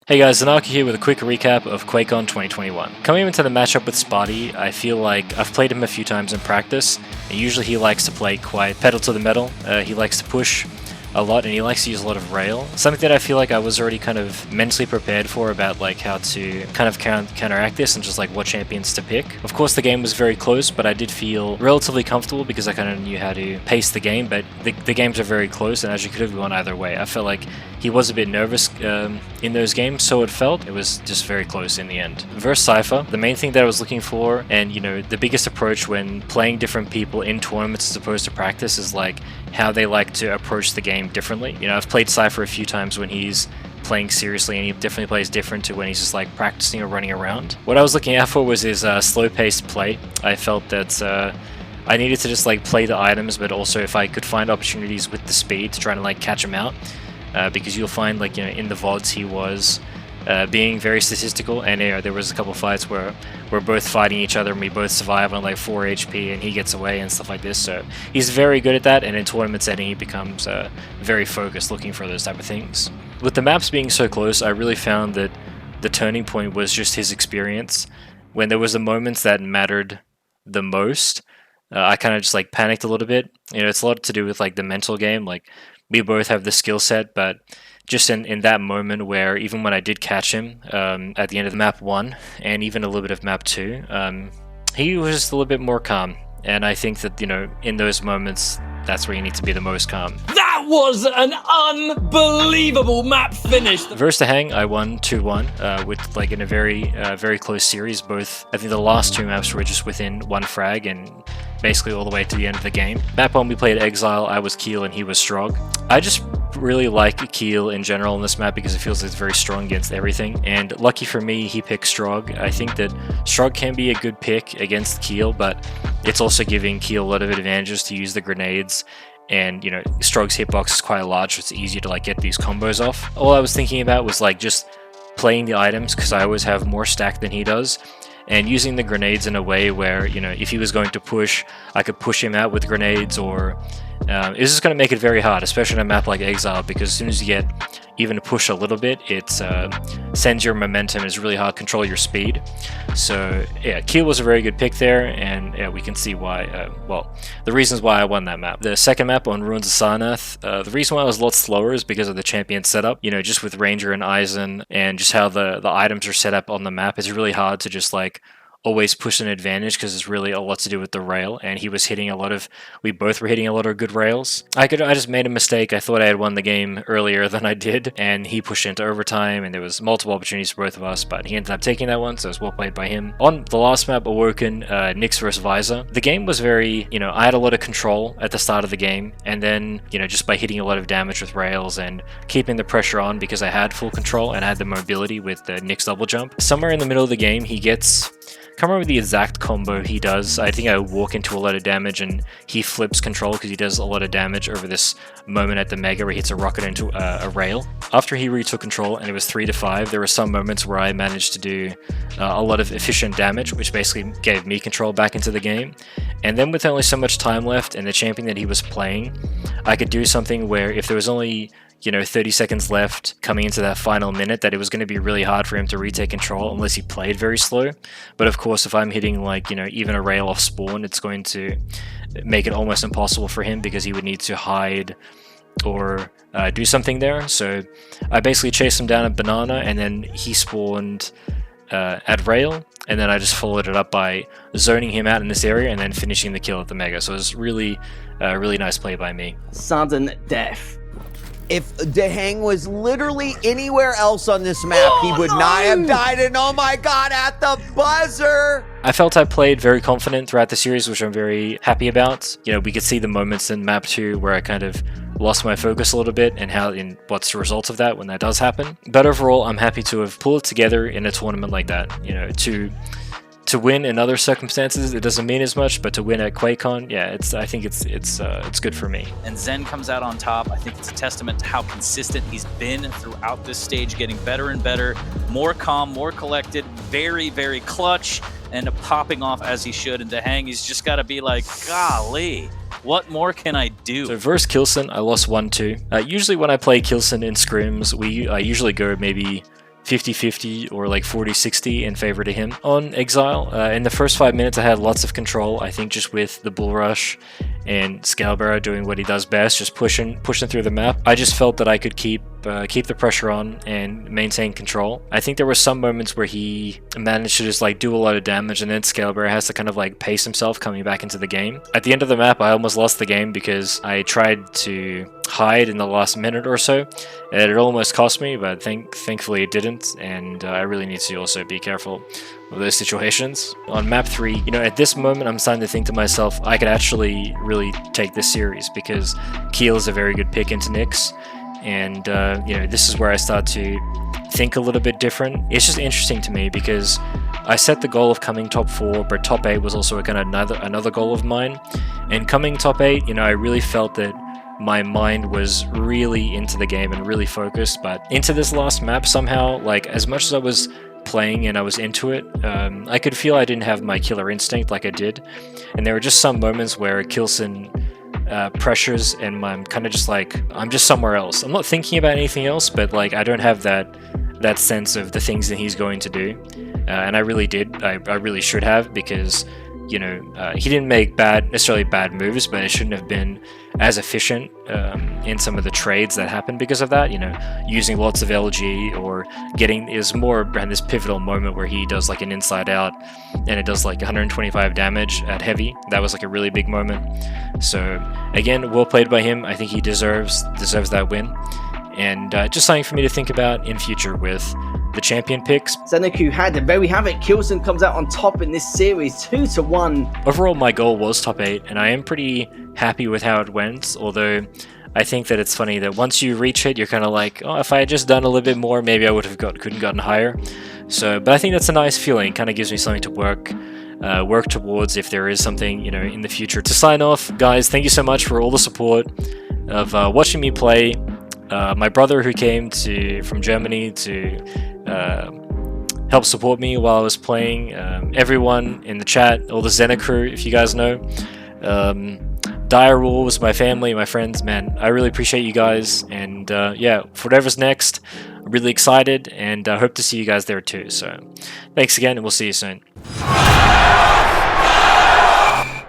Hey guys, Zenaku here with a quick recap of Quakecon 2021. Coming into the matchup with Spotty, I feel like I've played him a few times in practice, and usually he likes to play quite pedal to the metal. He likes to push a lot, and he likes to use a lot of rail. Something that I feel like I was already kind of mentally prepared for about like how to kind of counteract this and just like what champions to pick. Of course the game was very close, but I did feel relatively comfortable because I kind of knew how to pace the game, but the games are very close and actually could have gone either way. I felt like he was a bit nervous in those games, so it felt. It was just very close in the end. Versus Cypher, the main thing that I was looking for, and you know, the biggest approach when playing different people in tournaments as opposed to practice is like how they like to approach the game differently. You know, I've played Cypher a few times when he's playing seriously, and he definitely plays different to when he's just like practicing or running around. What I was looking out for was his slow-paced play. I felt that I needed to just like play the items, but also if I could find opportunities with the speed to try and like catch him out. Because you'll find, like, you know, in the VODs he was being very statistical, and you know, there was a couple fights where we're both fighting each other and we both survive on like 4 HP and he gets away and stuff like this. So he's very good at that, and in tournament setting he becomes very focused looking for those type of things. With the maps being so close, I really found that the turning point was just his experience. When there was the moments that mattered the most, I kind of just like panicked a little bit. You know, it's a lot to do with like the mental game. Like, we both have the skill set, but just in that moment where even when I did catch him at the end of the map 1 and even a little bit of map 2, he was just a little bit more calm. And I think that, you know, in those moments, that's where you need to be the most calm. That was an unbelievable map finish! Versus the Hang, I won 2-1 with like in a very close series. Both, I think the last 2 maps were just within 1 frag and basically all the way to the end of the game. Map 1 we played EXILE, I was Keel and he was Strog. I just really like Keel in general in this map because it feels like it's very strong against everything, and lucky for me he picked Strog. I think that Strog can be a good pick against Keel, but it's also giving Keel a lot of advantages to use the grenades, and you know, Strog's hitbox is quite large, so it's easier to like get these combos off. All I was thinking about was like just playing the items, because I always have more stack than he does, and using the grenades in a way where, you know, if he was going to push, I could push him out with grenades, or it's just going to make it very hard, especially on a map like EXILE, because as soon as you get even to push a little bit, it sends your momentum. It's really hard to control your speed. So yeah, Keel was a very good pick there, and yeah, we can see why, well, the reasons why I won that map. The second map on Ruins of SARNATH, the reason why I was a lot slower is because of the champion setup. You know, just with Ranger and Eisen, and just how the items are set up on the map, it's really hard to just like always push an advantage, because it's really a lot to do with the rail, and he was hitting a lot of, we both were hitting a lot of good rails. I just made a mistake. I thought I had won the game earlier than I did, and he pushed into overtime, and there was multiple opportunities for both of us, but he ended up taking that one, so it was well played by him. On the last map, AWOKEN, Nyx versus Visor, the game was very, you know, I had a lot of control at the start of the game, and then, you know, just by hitting a lot of damage with rails and keeping the pressure on, because I had full control and I had the mobility with the Nyx double jump. Somewhere in the middle of the game, he gets, I can't remember the exact combo he does. I think I walk into a lot of damage and he flips control because he does a lot of damage over this moment at the Mega where he hits a rocket into a rail. After he retook control and it was 3-5, there were some moments where I managed to do a lot of efficient damage, which basically gave me control back into the game. And then with only so much time left and the champion that he was playing, I could do something where if there was only, you know, 30 seconds left coming into that final minute, that it was going to be really hard for him to retake control unless he played very slow. But of course, if I'm hitting like, you know, even a rail off spawn, it's going to make it almost impossible for him because he would need to hide or do something there. So I basically chased him down at Banana, and then he spawned at rail, and then I just followed it up by zoning him out in this area and then finishing the kill at the Mega. So it was really nice play by me. Sudden death. If the Hang was literally anywhere else on this map, he would not have died, and oh my god, at the buzzer! I felt I played very confident throughout the series, which I'm very happy about. You know, we could see the moments in map 2 where I kind of lost my focus a little bit, and what's the result of that when that does happen. But overall, I'm happy to have pulled it together in a tournament like that. You know, to win in other circumstances, it doesn't mean as much, but to win at Quakecon, yeah, I think it's good for me. And Zen comes out on top. I think it's a testament to how consistent he's been throughout this stage, getting better and better, more calm, more collected, very, very clutch, and popping off as he should. And to Hang, he's just got to be like, golly, what more can I do? So versus Kilson, I lost 1-2. Usually when I play Kilson in scrims, I usually go maybe 50-50 or like 40-60 in favor to him on Exile. In the first 5 minutes I had lots of control, I think just with the Bull Rush and Scalebearer doing what he does best, just pushing through the map. I just felt that I could keep the pressure on and maintain control. I think there were some moments where he managed to just like do a lot of damage, and then Scalebearer has to kind of like pace himself coming back into the game. At the end of the map I almost lost the game because I tried to hide in the last minute or so, and it almost cost me, but thankfully it didn't, and I really need to also be careful of those situations. On map 3, you know, at this moment I'm starting to think to myself, I could actually really take this series because Keel is a very good pick into Nyx, and you know, this is where I start to think a little bit different. It's just interesting to me because I set the goal of coming top 4, but top 8 was also kind of another goal of mine, and coming top 8, you know, I really felt that my mind was really into the game and really focused. But into this last map somehow, like as much as I was playing and I was into it, I could feel I didn't have my killer instinct like I did, and there were just some moments where Kilson pressures and I'm kind of just like, I'm just somewhere else. I'm not thinking about anything else, but like I don't have that sense of the things that he's going to do, and I really did. I really should have, because you know, he didn't make necessarily bad moves, but it shouldn't have been as efficient in some of the trades that happened because of that. You know, using lots of LG or getting is more around this pivotal moment where he does like an inside out and it does like 125 damage at heavy. That was like a really big moment. So again, well played by him. I think he deserves that win, and just something for me to think about in future with the champion picks. Zenaku had it. There we have it. Kilson comes out on top in this series, 2-1. Overall, my goal was top 8, and I am pretty happy with how it went, although I think that it's funny that once you reach it, you're kind of like, oh, if I had just done a little bit more, maybe I would have gotten higher. So, but I think that's a nice feeling. Kind of gives me something to work towards if there is something, you know, in the future. To sign off, guys, thank you so much for all the support of watching me play. My brother who came from Germany to help support me while I was playing, everyone in the chat, all the Zena crew, if you guys know, Dire Wolves, my family, my friends, man, I really appreciate you guys, and yeah, for whatever's next, I'm really excited, and I hope to see you guys there too. So thanks again, and we'll see you soon.